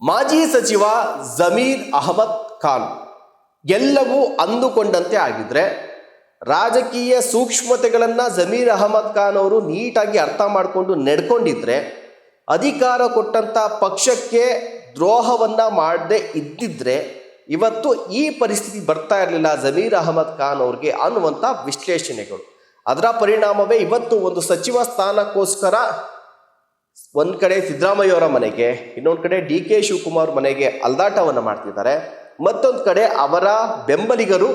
ಮಾಜಿ ಸಚಿವ ಜಮೀರ್ ಅಹಮದ್ ಖಾನ್ ಎಲ್ಲವೂ ಅಂದುಕೊಂಡಂತೆ ಆಗಿದ್ರೆ, ರಾಜಕೀಯ ಸೂಕ್ಷ್ಮತೆಗಳನ್ನು ಜಮೀರ್ ಅಹಮದ್ ಖಾನ್ ಅವರು ನೀಟಾಗಿ ಅರ್ಥ ಮಾಡಿಕೊಂಡು ನಡ್ಕೊಂಡಿದ್ರೆ, ಅಧಿಕಾರ ಕೊಟ್ಟಂಥ ಪಕ್ಷಕ್ಕೆ ದ್ರೋಹವನ್ನು ಮಾಡದೆ ಇದ್ದಿದ್ರೆ ಇವತ್ತು ಈ ಪರಿಸ್ಥಿತಿ ಬರ್ತಾ ಇರಲಿಲ್ಲ ಜಮೀರ್ ಅಹಮದ್ ಖಾನ್ ಅವ್ರಿಗೆ ಅನ್ನುವಂಥ ವಿಶ್ಲೇಷಣೆಗಳು. ಅದರ ಪರಿಣಾಮವೇ ಇವತ್ತು ಒಂದು ಸಚಿವ ಸ್ಥಾನಕ್ಕೋಸ್ಕರ ಒಂದು ಕಡೆ ಸಿದ್ದರಾಮಯ್ಯ ಅವರ ಮನೆಗೆ, ಇನ್ನೊಂದು ಕಡೆ DK ಶಿವಕುಮಾರ್ ಮನೆಗೆ ಅಲ್ದಾಟವನ್ನು ಮಾಡ್ತಿದ್ದಾರೆ. ಮತ್ತೊಂದು ಕಡೆ ಅವರ ಬೆಂಬಲಿಗರು,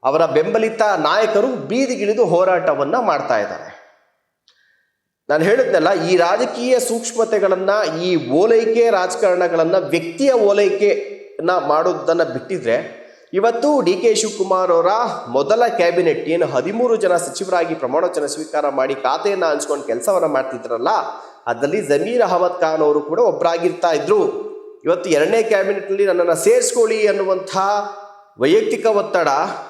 ಅವರ ಬೆಂಬಲಿತ ನಾಯಕರು ಬೀದಿಗಿಳಿದು ಹೋರಾಟವನ್ನು ಮಾಡ್ತಾ ಇದ್ದಾರೆ. ನಾನು ಹೇಳಿದ್ನಲ್ಲ, ಈ ರಾಜಕೀಯ ಸೂಕ್ಷ್ಮತೆಗಳನ್ನು, ಈ ಓಲೈಕೆ ರಾಜಕಾರಣಗಳನ್ನು, ವ್ಯಕ್ತಿಯ ಓಲೈಕೆನ ಮಾಡೋದನ್ನು ಬಿಟ್ಟಿದ್ರೆ ಇವತ್ತು DK ಶಿವಕುಮಾರ್ ಅವರ ಮೊದಲ ಕ್ಯಾಬಿನೆಟ್ ಏನು 13 ಜನ ಸಚಿವರಾಗಿ ಪ್ರಮಾಣವಚನ ಸ್ವೀಕಾರ ಮಾಡಿ ಖಾತೆಯನ್ನು ಹಂಚ್ಕೊಂಡು ಕೆಲಸವನ್ನು ಮಾಡ್ತಿದ್ರಲ್ಲ, ಅದರಲ್ಲಿ ಜಮೀರ್ ಅಹಮದ್ ಖಾನ್ ಅವರು ಕೂಡ ಒಬ್ಬರಾಗಿರ್ತಾ ಇದ್ರು. ಇವತ್ತು 2ನೇ ಕ್ಯಾಬಿನೆಟ್ನಲ್ಲಿ ನನ್ನನ್ನು ಸೇರಿಸ್ಕೊಳ್ಳಿ ಅನ್ನುವಂಥ ವೈಯಕ್ತಿಕ ಒತ್ತಡ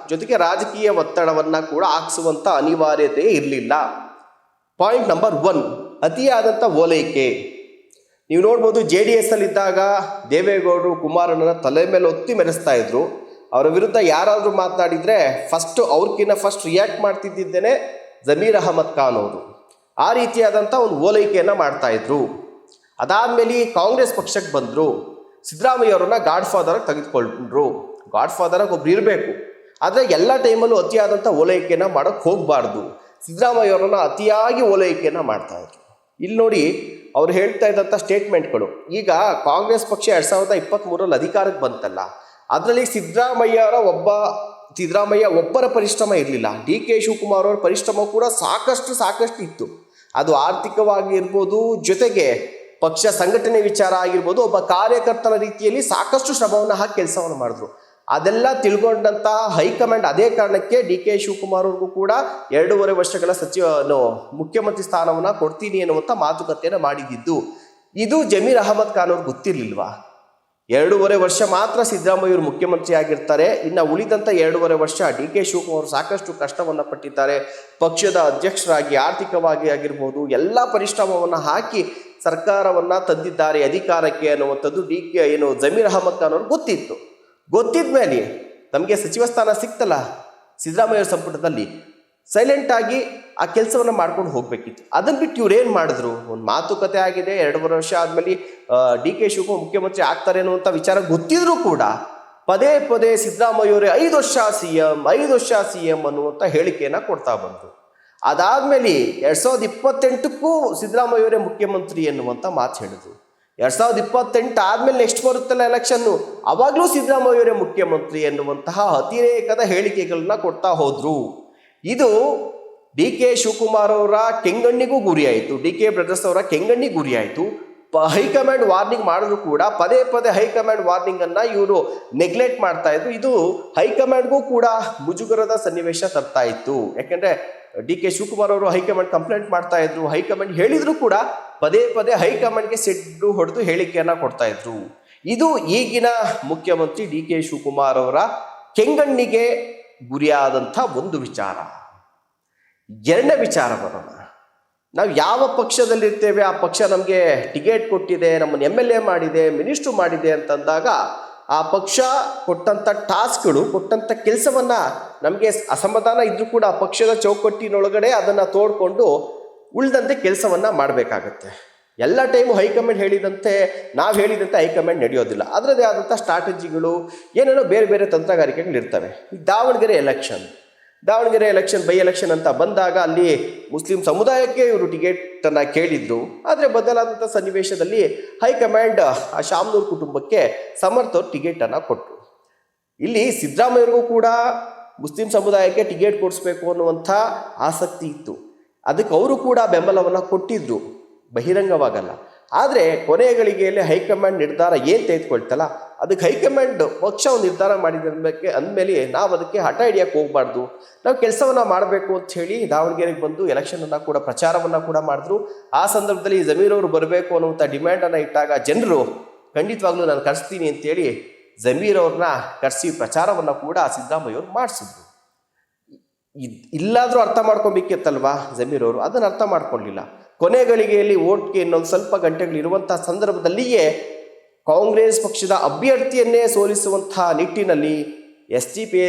ಜೊತೆಗೆ ರಾಜಕೀಯ ಒತ್ತಡವನ್ನು ಕೂಡ ಹಾಕಿಸುವಂಥ ಅನಿವಾರ್ಯತೆ ಇರಲಿಲ್ಲ. Point number 1, ಅತಿಯಾದಂಥ ಓಲೈಕೆ. ನೀವು ನೋಡ್ಬೋದು, JDS ಅಲ್ಲಿದ್ದಾಗ ದೇವೇಗೌಡರು ಕುಮಾರಣ್ಣನ ತಲೆ ಮೇಲೆ ಒತ್ತಿ ಮೆರೆಸ್ತಾ ಇದ್ರು. ಅವರ ವಿರುದ್ಧ ಯಾರಾದರೂ ಮಾತನಾಡಿದರೆ ಅವ್ರಿಗಿನ್ನ ಫಸ್ಟ್ ರಿಯಾಕ್ಟ್ ಮಾಡ್ತಿದ್ದೇನೆ ಜಮೀರ್ ಅಹಮದ್ ಖಾನ್ ಅವರು. ಆ ರೀತಿಯಾದಂಥ ಒಂದು ಓಲೈಕೆಯನ್ನು ಮಾಡ್ತಾ ಇದ್ರು. ಅದಾದಮೇಲೆ ಕಾಂಗ್ರೆಸ್ ಪಕ್ಷಕ್ಕೆ ಬಂದರು. ಸಿದ್ದರಾಮಯ್ಯ ಅವರನ್ನ ಗಾಡ್ ಫಾದರಾಗಿ ತೆಗೆದುಕೊಂಡ್ರು. ಗಾಡ್ ಫಾದರಾಗಿ ಒಬ್ರು ಇರಬೇಕು, ಆದರೆ ಎಲ್ಲ ಟೈಮಲ್ಲೂ ಅತಿಯಾದಂಥ ಓಲೈಕೆಯನ್ನು ಮಾಡೋಕ್ಕೆ ಹೋಗಬಾರ್ದು. ಸಿದ್ದರಾಮಯ್ಯ ಅವರನ್ನ ಅತಿಯಾಗಿ ಓಲೈಕೆಯನ್ನು ಮಾಡ್ತಾ ಇದ್ರು. ಇಲ್ಲಿ ನೋಡಿ, ಅವ್ರು ಹೇಳ್ತಾ ಇದ್ದಂಥ ಸ್ಟೇಟ್ಮೆಂಟ್ಗಳು. ಈಗ ಕಾಂಗ್ರೆಸ್ ಪಕ್ಷ 2023ರಲ್ಲಿ ಅಧಿಕಾರಕ್ಕೆ ಬಂತಲ್ಲ, ಅದರಲ್ಲಿ ಸಿದ್ದರಾಮಯ್ಯ ಒಬ್ಬರ ಪರಿಶ್ರಮ ಇರಲಿಲ್ಲ. DK ಶಿವಕುಮಾರ್ ಅವರ ಪರಿಶ್ರಮ ಕೂಡ ಸಾಕಷ್ಟು ಇತ್ತು. ಅದು ಆರ್ಥಿಕವಾಗಿ ಇರ್ಬೋದು, ಜೊತೆಗೆ ಪಕ್ಷ ಸಂಘಟನೆ ವಿಚಾರ ಆಗಿರ್ಬೋದು, ಒಬ್ಬ ಕಾರ್ಯಕರ್ತನ ರೀತಿಯಲ್ಲಿ ಸಾಕಷ್ಟು ಶ್ರಮವನ್ನು ಹಾಕಿ ಕೆಲಸವನ್ನು ಮಾಡಿದ್ರು. ಅದೆಲ್ಲ ತಿಳ್ಕೊಂಡಂಥ ಹೈಕಮಾಂಡ್ ಅದೇ ಕಾರಣಕ್ಕೆ DK ಶಿವಕುಮಾರ್ ಅವ್ರಿಗೂ ಕೂಡ 2.5 ವರ್ಷಗಳ ಮುಖ್ಯಮಂತ್ರಿ ಸ್ಥಾನವನ್ನು ಕೊಡ್ತೀನಿ ಅನ್ನುವಂಥ ಮಾತುಕತೆಯನ್ನು ಮಾಡಿದ್ದು. ಇದು ಜಮೀರ್ ಅಹಮದ್ ಖಾನ್ ಅವ್ರಿಗೆ ಗೊತ್ತಿರಲಿಲ್ವಾ? 2.5 ವರ್ಷ ಮಾತ್ರ ಸಿದ್ದರಾಮಯ್ಯ ಅವರು ಮುಖ್ಯಮಂತ್ರಿ ಆಗಿರ್ತಾರೆ. ಇನ್ನು ಉಳಿದಂಥ 2.5 ವರ್ಷ DK ಶಿವಕುಮಾರ್ ಸಾಕಷ್ಟು ಕಷ್ಟವನ್ನು ಪಟ್ಟಿದ್ದಾರೆ. ಪಕ್ಷದ ಅಧ್ಯಕ್ಷರಾಗಿ, ಆರ್ಥಿಕವಾಗಿ ಆಗಿರ್ಬೋದು, ಎಲ್ಲ ಪರಿಶ್ರಮವನ್ನು ಹಾಕಿ ಸರ್ಕಾರವನ್ನು ತಂದಿದ್ದಾರೆ ಅಧಿಕಾರಕ್ಕೆ ಅನ್ನುವಂಥದ್ದು ಜಮೀರ್ ಅಹಮದ್ ಖಾನ್ ಅವ್ರಿಗೆ ಗೊತ್ತಿತ್ತು. ಗೊತ್ತಿದ್ದ ಮೇಲೆ ನಮಗೆ ಸಚಿವ ಸ್ಥಾನ ಸಿಕ್ತಲ್ಲ ಸಿದ್ದರಾಮಯ್ಯ ಸಂಪುಟದಲ್ಲಿ, ಸೈಲೆಂಟಾಗಿ ಆ ಕೆಲಸವನ್ನು ಮಾಡ್ಕೊಂಡು ಹೋಗಬೇಕಿತ್ತು. ಅದನ್ನು ಬಿಟ್ಟು ಇವ್ರು ಏನು ಮಾಡಿದ್ರು? ಒಂದು ಮಾತುಕತೆ ಆಗಿದೆ, 2.5 ವರ್ಷ ಆದಮೇಲೆ DK ಶಿವಕುಮಾರ್ ಮುಖ್ಯಮಂತ್ರಿ ಆಗ್ತಾರೆ ಅನ್ನುವಂಥ ವಿಚಾರ ಗೊತ್ತಿದ್ರೂ ಕೂಡ ಪದೇ ಸಿದ್ದರಾಮಯ್ಯವರೇ 5 ವರ್ಷ CM ಅನ್ನುವಂಥ ಹೇಳಿಕೆಯನ್ನು ಕೊಡ್ತಾ ಬಂದರು. ಅದಾದಮೇಲೆ 2028ಕ್ಕೂ ಸಿದ್ದರಾಮಯ್ಯವರೇ ಮುಖ್ಯಮಂತ್ರಿ ಎನ್ನುವಂಥ ಮಾತು ಹೇಳಿದ್ರು. 2028 ಆದಮೇಲೆ ನೆಕ್ಸ್ಟ್ ಬರುತ್ತಲ್ಲ ಎಲೆಕ್ಷನ್ನು, ಅವಾಗಲೂ ಸಿದ್ದರಾಮಯ್ಯವರೇ ಮುಖ್ಯಮಂತ್ರಿ ಎನ್ನುವಂತಹ ಅತಿರೇಕದ ಹೇಳಿಕೆಗಳನ್ನ ಕೊಡ್ತಾ ಹೋದ್ರು. ಇದು DK ಶಿವಕುಮಾರ್ ಅವರ ಕೆಂಗಣ್ಣಿಗೂ ಗುರಿಯಾಯಿತು, DK ಬ್ರದರ್ಸ್ ಅವರ ಕೆಂಗಣ್ಣಿಗೆ ಗುರಿಯಾಯಿತು. ಹೈಕಮಾಂಡ್ ವಾರ್ನಿಂಗ್ ಮಾಡಿದ್ರು ಕೂಡ ಪದೇ ಹೈಕಮಾಂಡ್ ವಾರ್ನಿಂಗನ್ನು ಇವರು ನೆಗ್ಲೆಕ್ಟ್ ಮಾಡ್ತಾ ಇದ್ರು. ಇದು ಹೈಕಮಾಂಡ್ಗೂ ಕೂಡ ಮುಜುಗರದ ಸನ್ನಿವೇಶ ತರ್ತಾ ಇತ್ತು. ಯಾಕೆಂದರೆ DK ಶಿವಕುಮಾರ್ ಅವರು ಹೈಕಮಾಂಡ್ ಕಂಪ್ಲೇಂಟ್ ಮಾಡ್ತಾ ಇದ್ರು. ಹೈಕಮಾಂಡ್ ಹೇಳಿದ್ರು ಕೂಡ ಪದೇ ಹೈಕಮಾಂಡ್ಗೆ ಸಿಡ್ಡು ಹೊಡೆದು ಹೇಳಿಕೆಯನ್ನು ಕೊಡ್ತಾ ಇದ್ರು. ಇದು ಈಗಿನ ಮುಖ್ಯಮಂತ್ರಿ DK ಶಿವಕುಮಾರ್ ಅವರ ಕೆಂಗಣ್ಣಿಗೆ ಗುರಿಯಾದಂಥ ಒಂದು ವಿಚಾರ. 2ನೇ ವಿಚಾರ ಬರೋಣ. ನಾವು ಯಾವ ಪಕ್ಷದಲ್ಲಿರ್ತೇವೆ, ಆ ಪಕ್ಷ ನಮಗೆ ಟಿಕೆಟ್ ಕೊಟ್ಟಿದೆ, ನಮ್ಮನ್ನು MLA ಮಾಡಿದೆ, ಮಿನಿಸ್ಟ್ರು ಮಾಡಿದೆ ಅಂತಂದಾಗ ಆ ಪಕ್ಷ ಕೊಟ್ಟಂಥ ಟಾಸ್ಕ್ಗಳು, ಕೊಟ್ಟಂಥ ಕೆಲಸವನ್ನು ನಮಗೆ ಅಸಮಾಧಾನ ಇದ್ರೂ ಕೂಡ ಆ ಪಕ್ಷದ ಚೌಕಟ್ಟಿನೊಳಗಡೆ ಅದನ್ನು ತೋಡ್ಕೊಂಡು ಉಳಿದಂತೆ ಕೆಲಸವನ್ನು ಮಾಡಬೇಕಾಗತ್ತೆ. ಎಲ್ಲ ಟೈಮು ಹೈಕಮಾಂಡ್ ನಾವು ಹೇಳಿದಂತೆ ಹೈಕಮಾಂಡ್ ನಡೆಯೋದಿಲ್ಲ. ಅದರದೇ ಆದಂಥ ಸ್ಟ್ರಾಟಜಿಗಳು, ಏನೇನೋ ಬೇರೆ ತಂತ್ರಗಾರಿಕೆಗಳಿರ್ತವೆ. ಈ ದಾವಣಗೆರೆ ಎಲೆಕ್ಷನ್ ಬೈ ಎಲೆಕ್ಷನ್ ಅಂತ ಬಂದಾಗ ಅಲ್ಲಿ ಮುಸ್ಲಿಂ ಸಮುದಾಯಕ್ಕೆ ಇವರು ಟಿಕೆಟನ್ನು ಕೇಳಿದ್ರು. ಆದರೆ ಬದಲಾದಂಥ ಸನ್ನಿವೇಶದಲ್ಲಿ ಹೈಕಮಾಂಡ್ ಆ ಶಾಮನೂರ್ ಕುಟುಂಬಕ್ಕೆ ಸಮರ್ಥ ಅವರು ಟಿಕೆಟನ್ನು ಕೊಟ್ಟರು. ಇಲ್ಲಿ ಸಿದ್ದರಾಮಯ್ಯರಿಗೂ ಕೂಡ ಮುಸ್ಲಿಂ ಸಮುದಾಯಕ್ಕೆ ಟಿಕೆಟ್ ಕೊಡಿಸ್ಬೇಕು ಅನ್ನುವಂಥ ಆಸಕ್ತಿ ಇತ್ತು. ಅದಕ್ಕೆ ಅವರು ಕೂಡ ಬೆಂಬಲವನ್ನು ಕೊಟ್ಟಿದ್ರು, ಬಹಿರಂಗವಾಗಲ್ಲ. ಆದರೆ ಕೊನೆಯ ಗಳಿಗೆಯಲ್ಲಿ ಹೈಕಮಾಂಡ್ ನಿರ್ಧಾರ ಏನು ತೆಗೆದುಕೊಳ್ತಲ್ಲ, ಅದಕ್ಕೆ ಹೈಕಮಾಂಡ್ ಪಕ್ಷ ಒಂದು ನಿರ್ಧಾರ ಮಾಡಿದ್ದಕ್ಕೆ ಅಂದಮೇಲೆ ನಾವು ಅದಕ್ಕೆ ಹಠ ಹಿಡಿಯೋಕ್ಕೆ ಹೋಗಬಾರ್ದು, ನಾವು ಕೆಲಸವನ್ನು ಮಾಡಬೇಕು ಅಂತ ಹೇಳಿ ದಾವಣಗೆರೆಗೆ ಬಂದು ಎಲೆಕ್ಷನನ್ನು ಕೂಡ ಪ್ರಚಾರವನ್ನು ಕೂಡ ಮಾಡಿದ್ರು. ಆ ಸಂದರ್ಭದಲ್ಲಿ ಜಮೀರ್ ಅವರು ಬರಬೇಕು ಅನ್ನುವಂಥ ಡಿಮ್ಯಾಂಡನ್ನು ಇಟ್ಟಾಗ ಜನರು ಖಂಡಿತವಾಗ್ಲೂ ನಾನು ಕರೆಸ್ತೀನಿ ಅಂತೇಳಿ ಜಮೀರ್ ಅವ್ರನ್ನ ಕರೆಸಿ ಪ್ರಚಾರವನ್ನು ಕೂಡ ಸಿದ್ದರಾಮಯ್ಯ ಅವರು ಮಾಡಿಸಿದ್ರು. ಇಲ್ಲಾದರೂ ಅರ್ಥ ಮಾಡ್ಕೊಬೇಕಿತ್ತಲ್ವಾ ಜಮೀರ್ ಅವರು, ಅದನ್ನು ಅರ್ಥ ಮಾಡ್ಕೊಳ್ಳಿಲ್ಲ. ಕೊನೆ ಗಳಿಗೆಯಲ್ಲಿ ಓಟ್ಗೆ ಇನ್ನೊಂದು ಸ್ವಲ್ಪ ಗಂಟೆಗಳಿರುವಂಥ ಸಂದರ್ಭದಲ್ಲಿಯೇ ಕಾಂಗ್ರೆಸ್ ಪಕ್ಷದ ಅಭ್ಯರ್ಥಿಯನ್ನೇ ಸೋಲಿಸುವಂಥ ನಿಟ್ಟಿನಲ್ಲಿ SDPI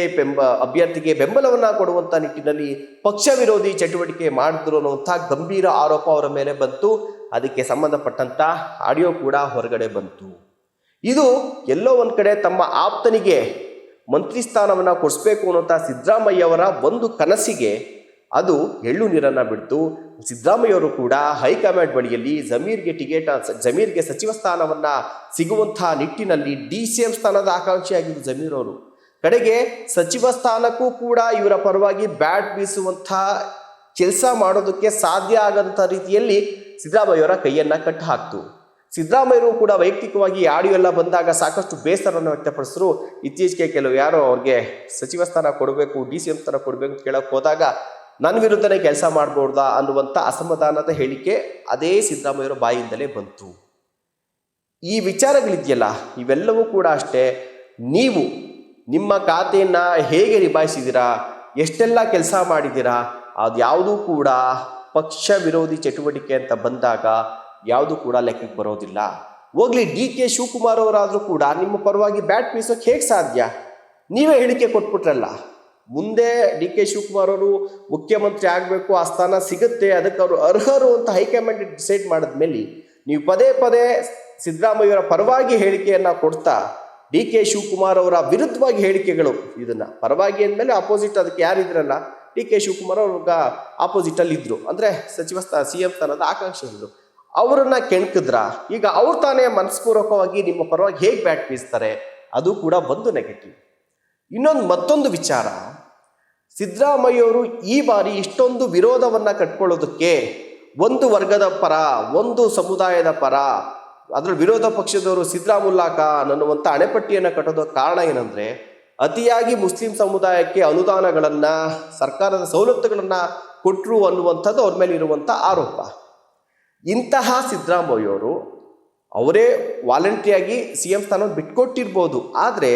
ಅಭ್ಯರ್ಥಿಗೆ ಬೆಂಬಲವನ್ನು ಕೊಡುವಂಥ ನಿಟ್ಟಿನಲ್ಲಿ ಪಕ್ಷ ವಿರೋಧಿ ಚಟುವಟಿಕೆ ಮಾಡಿದ್ರು ಅನ್ನುವಂಥ ಗಂಭೀರ ಆರೋಪ ಅವರ ಮೇಲೆ ಬಂತು. ಅದಕ್ಕೆ ಸಂಬಂಧಪಟ್ಟಂಥ ಆಡಿಯೋ ಕೂಡ ಹೊರಗಡೆ ಬಂತು. ಇದು ಎಲ್ಲೋ ಒಂದು ಕಡೆ ತಮ್ಮ ಆಪ್ತನಿಗೆ ಮಂತ್ರಿ ಸ್ಥಾನವನ್ನು ಕೊಡಿಸ್ಬೇಕು ಅನ್ನುವಂಥ ಸಿದ್ದರಾಮಯ್ಯವರ ಒಂದು ಕನಸಿಗೆ ಅದು ಎಳ್ಳು ನೀರನ್ನು ಬಿಡ್ತು. ಸಿದ್ದರಾಮಯ್ಯವರು ಕೂಡ ಹೈಕಮಾಂಡ್ ಬಳಿಯಲ್ಲಿ ಜಮೀರ್ಗೆ ಸಚಿವ ಸ್ಥಾನವನ್ನು ಸಿಗುವಂಥ ನಿಟ್ಟಿನಲ್ಲಿ DCM ಸ್ಥಾನದ ಆಕಾಂಕ್ಷಿಯಾಗಿದ್ದು ಜಮೀರ್ ಅವರು. ಕಡೆಗೆ ಸಚಿವ ಸ್ಥಾನಕ್ಕೂ ಕೂಡ ಇವರ ಪರವಾಗಿ ಬ್ಯಾಟ್ ಬೀಸುವಂಥ ಕೆಲಸ ಮಾಡೋದಕ್ಕೆ ಸಾಧ್ಯ ಆಗಂಥ ರೀತಿಯಲ್ಲಿ ಸಿದ್ದರಾಮಯ್ಯವರ ಕೈಯನ್ನು ಕಟ್ಟು ಹಾಕ್ತು. ಸಿದ್ದರಾಮಯ್ಯರು ಕೂಡ ವೈಯಕ್ತಿಕವಾಗಿ ಆಡಿಯೋ ಎಲ್ಲ ಬಂದಾಗ ಸಾಕಷ್ಟು ಬೇಸರವನ್ನು ವ್ಯಕ್ತಪಡಿಸಿದ್ರು. ಇತ್ತೀಚೆಗೆ ಕೆಲವು ಯಾರೋ ಅವ್ರಿಗೆ ಸಚಿವ ಸ್ಥಾನ ಕೊಡಬೇಕು, DCM ಸ್ಥಾನ ಕೊಡಬೇಕು ಅಂತ ಕೇಳಕ್ಕೆ ಹೋದಾಗ ನನ್ನ ವಿರುದ್ಧನೇ ಕೆಲಸ ಮಾಡ್ಬೋದಾ ಅನ್ನುವಂಥ ಅಸಮಾಧಾನದ ಹೇಳಿಕೆ ಅದೇ ಸಿದ್ದರಾಮಯ್ಯರ ಬಾಯಿಂದಲೇ ಬಂತು. ಈ ವಿಚಾರಗಳಿದೆಯಲ್ಲ, ಇವೆಲ್ಲವೂ ಕೂಡ ಅಷ್ಟೇ. ನೀವು ನಿಮ್ಮ ಖಾತೆಯನ್ನು ಹೇಗೆ ನಿಭಾಯಿಸಿದ್ದೀರಾ, ಎಷ್ಟೆಲ್ಲ ಕೆಲಸ ಮಾಡಿದ್ದೀರಾ, ಅದು ಯಾವುದೂ ಕೂಡ ಪಕ್ಷ ವಿರೋಧಿ ಚಟುವಟಿಕೆ ಅಂತ ಬಂದಾಗ ಯಾವುದೂ ಕೂಡ ಲೆಕ್ಕಕ್ಕೆ ಬರೋದಿಲ್ಲ. ಹೋಗ್ಲಿ, DK ಶಿವಕುಮಾರ್ ಅವರಾದರೂ ಕೂಡ ನಿಮ್ಮ ಪರವಾಗಿ ಬ್ಯಾಟ್ ಬೀಸೋಕೆ ಹೇಗೆ ಸಾಧ್ಯ? ನೀವೇ ಹೇಳಿಕೆ ಕೊಟ್ಬಿಟ್ರಲ್ಲ. ಮುಂದೆ DK ಶಿವಕುಮಾರ್ ಅವರು ಮುಖ್ಯಮಂತ್ರಿ ಆಗಬೇಕು, ಆ ಸ್ಥಾನ ಸಿಗುತ್ತೆ, ಅದಕ್ಕೆ ಅವರು ಅರ್ಹರು ಅಂತ ಹೈಕಮಾಂಡ್ ಡಿಸೈಡ್ ಮಾಡಿದ್ಮೇಲೆ ನೀವು ಪದೇ ಪದೇ ಸಿದ್ದರಾಮಯ್ಯವರ ಪರವಾಗಿ ಹೇಳಿಕೆಯನ್ನು ಕೊಡ್ತಾ DK ಶಿವಕುಮಾರ್ ಅವರ ವಿರುದ್ಧವಾಗಿ ಹೇಳಿಕೆಗಳು, ಇದನ್ನು ಪರವಾಗಿ ಅಂದಮೇಲೆ ಅಪೋಸಿಟ್ ಅದಕ್ಕೆ ಯಾರಿದ್ರಲ್ಲ DK ಶಿವಕುಮಾರ್ ಅವ್ರಿಗೆ ಆಪೋಸಿಟಲ್ಲಿ ಇದ್ದರು, ಅಂದರೆ ಸಚಿವ CM ಸ್ಥಾನದ ಆಕಾಂಕ್ಷೆ ಇದ್ದರು. ಅವರನ್ನು ಕೆಣಕಿದ್ರ. ಈಗ ಅವ್ರು ತಾನೇ ಮನಸ್ಪೂರ್ವಕವಾಗಿ ನಿಮ್ಮ ಪರವಾಗಿ ಹೇಗೆ ಬ್ಯಾಟ್ ಬೀಸ್ತಾರೆ? ಅದು ಕೂಡ ಒಂದು ನೆಗೆಟಿವ್. ಮತ್ತೊಂದು ವಿಚಾರ, ಸಿದ್ದರಾಮಯ್ಯವರು ಈ ಬಾರಿ ಇಷ್ಟೊಂದು ವಿರೋಧವನ್ನು ಕಟ್ಕೊಳ್ಳೋದಕ್ಕೆ ಒಂದು ವರ್ಗದ ಪರ, ಒಂದು ಸಮುದಾಯದ ಪರ, ಅದರ ವಿರೋಧ ಪಕ್ಷದವರು ಸಿದ್ದರಾಮುಲ್ಲಾ ಖಾನ್ ಅನ್ನುವಂಥ ಅಣೆಪಟ್ಟಿಯನ್ನು ಕಟ್ಟೋದಕ್ಕೆ ಕಾರಣ ಏನಂದರೆ, ಅತಿಯಾಗಿ ಮುಸ್ಲಿಂ ಸಮುದಾಯಕ್ಕೆ ಅನುದಾನಗಳನ್ನು, ಸರ್ಕಾರದ ಸವಲತ್ತುಗಳನ್ನು ಕೊಟ್ಟರು ಅನ್ನುವಂಥದ್ದು ಅವ್ರ ಮೇಲೆ ಇರುವಂಥ ಆರೋಪ. ಇಂತಹ ಸಿದ್ದರಾಮಯ್ಯವರು ಅವರೇ ವಾಲಂಟ್ರಿಯಾಗಿ CM ಸ್ಥಾನವನ್ನು ಬಿಟ್ಕೊಟ್ಟಿರ್ಬೋದು, ಆದರೆ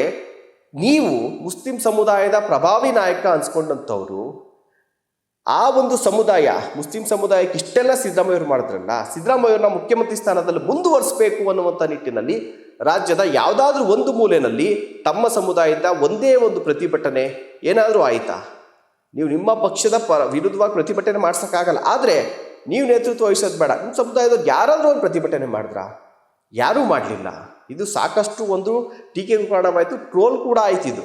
ನೀವು ಮುಸ್ಲಿಂ ಸಮುದಾಯದ ಪ್ರಭಾವಿ ನಾಯಕ ಅನ್ಸ್ಕೊಂಡಂಥವ್ರು, ಆ ಒಂದು ಸಮುದಾಯ, ಮುಸ್ಲಿಂ ಸಮುದಾಯಕ್ಕೆ ಇಷ್ಟೆಲ್ಲ ಸಿದ್ದರಾಮಯ್ಯವರು ಮಾಡಿದ್ರಲ್ಲ, ಸಿದ್ದರಾಮಯ್ಯವ್ರನ್ನ ಮುಖ್ಯಮಂತ್ರಿ ಸ್ಥಾನದಲ್ಲಿ ಮುಂದುವರಿಸಬೇಕು ಅನ್ನುವಂಥ ನಿಟ್ಟಿನಲ್ಲಿ ರಾಜ್ಯದ ಯಾವುದಾದ್ರೂ ಒಂದು ಮೂಲೆಯಲ್ಲಿ ತಮ್ಮ ಸಮುದಾಯದ ಒಂದೇ ಒಂದು ಪ್ರತಿಭಟನೆ ಏನಾದರೂ ಆಯಿತಾ? ನೀವು ನಿಮ್ಮ ಪಕ್ಷದ ವಿರುದ್ಧವಾಗಿ ಪ್ರತಿಭಟನೆ ಮಾಡ್ಸೋಕ್ಕಾಗಲ್ಲ, ಆದರೆ ನೀವು ನೇತೃತ್ವ ವಹಿಸೋದು ಬೇಡ. ನಿಮ್ಮ ಸಮುದಾಯದವ್ರು ಯಾರಾದರೂ ಒಂದು ಪ್ರತಿಭಟನೆ ಮಾಡಿದ್ರಾ? ಯಾರೂ ಮಾಡಲಿಲ್ಲ. ಇದು ಸಾಕಷ್ಟು ಒಂದು ಟೀಕೆಗೂ ಕಾರಣವಾಯಿತು, ಟ್ರೋಲ್ ಕೂಡ ಆಯ್ತು ಇದು.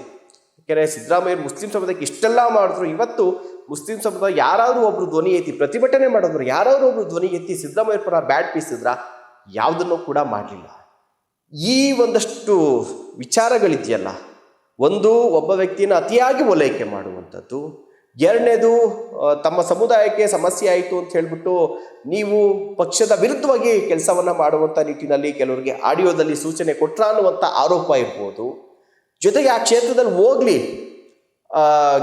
ಯಾಕೆಂದರೆ ಸಿದ್ದರಾಮಯ್ಯರು ಮುಸ್ಲಿಂ ಸಮುದಾಯಕ್ಕೆ ಇಷ್ಟೆಲ್ಲ ಮಾಡಿದ್ರು, ಇವತ್ತು ಮುಸ್ಲಿಂ ಸಮುದಾಯ ಯಾರಾದರೂ ಒಬ್ಬರು ಧ್ವನಿ ಎತ್ತಿ ಪ್ರತಿಭಟನೆ ಮಾಡಿದ್ರು, ಯಾರಾದರೂ ಒಬ್ಬರು ಧ್ವನಿ ಎತ್ತಿ ಸಿದ್ದರಾಮಯ್ಯರ ಪರ ಬ್ಯಾಟ್ ಬೀಸಿದ್ರ? ಯಾವುದನ್ನು ಕೂಡ ಮಾಡಲಿಲ್ಲ. ಈ ಒಂದಷ್ಟು ವಿಚಾರಗಳಿದೆಯಲ್ಲ, ಒಂದು ಒಬ್ಬ ವ್ಯಕ್ತಿಯನ್ನು ಅತಿಯಾಗಿ ಓಲೈಕೆ ಮಾಡುವಂಥದ್ದು, ಎರಡನೇದು ತಮ್ಮ ಸಮುದಾಯಕ್ಕೆ ಸಮಸ್ಯೆ ಆಯಿತು ಅಂತ ಹೇಳಿಬಿಟ್ಟು ನೀವು ಪಕ್ಷದ ವಿರುದ್ಧವಾಗಿ ಕೆಲಸವನ್ನು ಮಾಡುವಂಥ ನಿಟ್ಟಿನಲ್ಲಿ ಕೆಲವರಿಗೆ ಆಡಿಯೋದಲ್ಲಿ ಸೂಚನೆ ಕೊಟ್ರ ಅನ್ನುವಂಥ ಆರೋಪ ಇರ್ಬೋದು. ಜೊತೆಗೆ ಆ ಕ್ಷೇತ್ರದಲ್ಲಿ ಹೋಗ್ಲಿ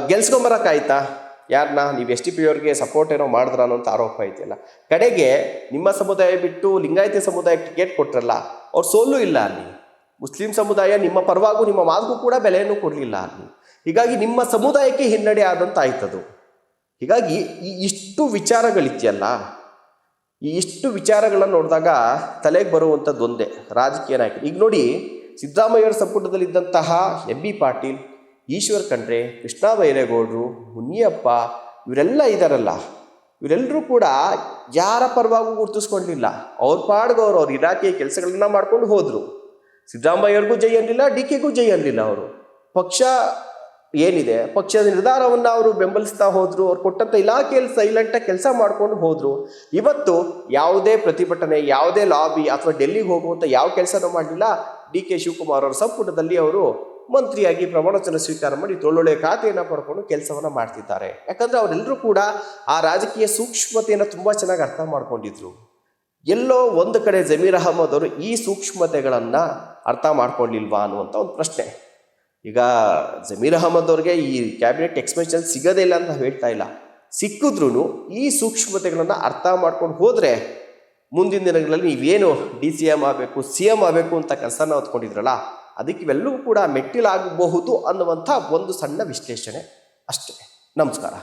ಗೆಲ್ಸ್ಕೊಂಬರಕ್ಕಾಯ್ತಾ ಯಾರನ್ನ? ನೀವು STP ಅವ್ರಿಗೆ ಸಪೋರ್ಟ್ ಏನೋ ಮಾಡಿದ್ರ ಅನ್ನೋಂಥ ಆರೋಪ ಇದೆಯಲ್ಲ. ಕಡೆಗೆ ನಿಮ್ಮ ಸಮುದಾಯ ಬಿಟ್ಟು ಲಿಂಗಾಯತ ಸಮುದಾಯಕ್ಕೆ ಟಿಕೆಟ್ ಕೊಟ್ರಲ್ಲ, ಅವ್ರು ಸೋಲು ಇಲ್ಲ ಅಲ್ಲಿ. ಮುಸ್ಲಿಂ ಸಮುದಾಯ ನಿಮ್ಮ ಪರವಾಗೂ ನಿಮ್ಮ ಮಾತಿಗೂ ಕೂಡ ಬೆಲೆಯನ್ನು ಕೊಡಲಿಲ್ಲ ಅಲ್ಲಿ. ಹೀಗಾಗಿ ನಿಮ್ಮ ಸಮುದಾಯಕ್ಕೆ ಹಿನ್ನಡೆ ಆದಂತ ಆಯ್ತದು. ಹೀಗಾಗಿ ಇಷ್ಟು ವಿಚಾರಗಳಿದೆಯಲ್ಲ, ಇಷ್ಟು ವಿಚಾರಗಳನ್ನು ನೋಡಿದಾಗ ತಲೆಗೆ ಬರುವಂಥದ್ದು ಒಂದೇ, ರಾಜಕೀಯ ನಾಯಕರು. ಈಗ ನೋಡಿ, ಸಿದ್ದರಾಮಯ್ಯರ ಸಂಪುಟದಲ್ಲಿದ್ದಂತಹ MB ಪಾಟೀಲ್, ಈಶ್ವರ್ ಖಂಡ್ರೆ, ಕೃಷ್ಣ ಬೈರೇಗೌಡರು, ಮುನಿಯಪ್ಪ ಇವರೆಲ್ಲ ಇದ್ದಾರಲ್ಲ, ಇವರೆಲ್ಲರೂ ಕೂಡ ಯಾರ ಪರವಾಗೂ ಗುರುತಿಸ್ಕೊಳ್ಳಲಿಲ್ಲ. ಅವ್ರ ಪಾಡ್ಗೆ ಅವ್ರ ಇಲಾಖೆಯ ಕೆಲಸಗಳನ್ನ ಮಾಡ್ಕೊಂಡು ಹೋದರು. ಸಿದ್ದರಾಮಯ್ಯವ್ರಿಗೂ ಜೈ ಅನ್ನಲಿಲ್ಲ, DKಗೂ ಜೈ ಅನ್ನಲಿಲ್ಲ. ಅವರು ಪಕ್ಷ ಏನಿದೆ ಪಕ್ಷದ ನಿರ್ಧಾರವನ್ನು ಅವರು ಬೆಂಬಲಿಸ್ತಾ ಹೋದರು. ಅವ್ರು ಕೊಟ್ಟಂಥ ಇಲಾಖೆಯಲ್ಲಿ ಸೈಲೆಂಟಾಗಿ ಕೆಲಸ ಮಾಡ್ಕೊಂಡು ಹೋದರು. ಇವತ್ತು ಯಾವುದೇ ಪ್ರತಿಭಟನೆ, ಯಾವುದೇ ಲಾಬಿ ಅಥವಾ ಡೆಲ್ಲಿಗೆ ಹೋಗುವಂಥ ಯಾವ ಕೆಲಸನೂ ಮಾಡಲಿಲ್ಲ. DK ಶಿವಕುಮಾರ್ ಅವರ ಸಂಪುಟದಲ್ಲಿ ಅವರು ಮಂತ್ರಿಯಾಗಿ ಪ್ರಮಾಣವಚನ ಸ್ವೀಕಾರ ಮಾಡಿ ಒಳ್ಳೊಳ್ಳೆ ಖಾತೆಯನ್ನು ಪಡ್ಕೊಂಡು ಕೆಲಸವನ್ನು ಮಾಡ್ತಿದ್ದಾರೆ. ಯಾಕಂದರೆ ಅವರೆಲ್ಲರೂ ಕೂಡ ಆ ರಾಜಕೀಯ ಸೂಕ್ಷ್ಮತೆಯನ್ನು ತುಂಬ ಚೆನ್ನಾಗಿ ಅರ್ಥ ಮಾಡ್ಕೊಂಡಿದ್ರು. ಎಲ್ಲೋ ಒಂದು ಕಡೆ ಜಮೀರ್ ಅಹಮದ್ ಅವರು ಈ ಸೂಕ್ಷ್ಮತೆಗಳನ್ನು ಅರ್ಥ ಮಾಡ್ಕೊಳ್ಳಿಲ್ವಾ ಅನ್ನುವಂಥ ಒಂದು ಪ್ರಶ್ನೆ. ಈಗ ಜಮೀರ್ ಅಹಮದ್ ಅವ್ರಿಗೆ ಈ ಕ್ಯಾಬಿನೆಟ್ ಎಕ್ಸ್ಪೆನ್ಷನ್ ಸಿಗೋದೇ ಇಲ್ಲ ಅಂತ ಹೇಳ್ತಾ ಇಲ್ಲ, ಸಿಕ್ಕಿದ್ರೂ ಈ ಸೂಕ್ಷ್ಮತೆಗಳನ್ನು ಅರ್ಥ ಮಾಡ್ಕೊಂಡು ಹೋದರೆ ಮುಂದಿನ ದಿನಗಳಲ್ಲಿ ನೀವೇನು DCM ಆಗಬೇಕು, CM ಆಗಬೇಕು ಅಂತ ಕೆಲಸನ ಹೊತ್ಕೊಂಡಿದ್ರಲ್ಲ, ಅದಕ್ಕೆ ಇವೆಲ್ಲವೂ ಕೂಡ ಮೆಟ್ಟಿಲಾಗಬಹುದು ಅನ್ನುವಂಥ ಒಂದು ಸಣ್ಣ ವಿಶ್ಲೇಷಣೆ ಅಷ್ಟೇ. ನಮಸ್ಕಾರ.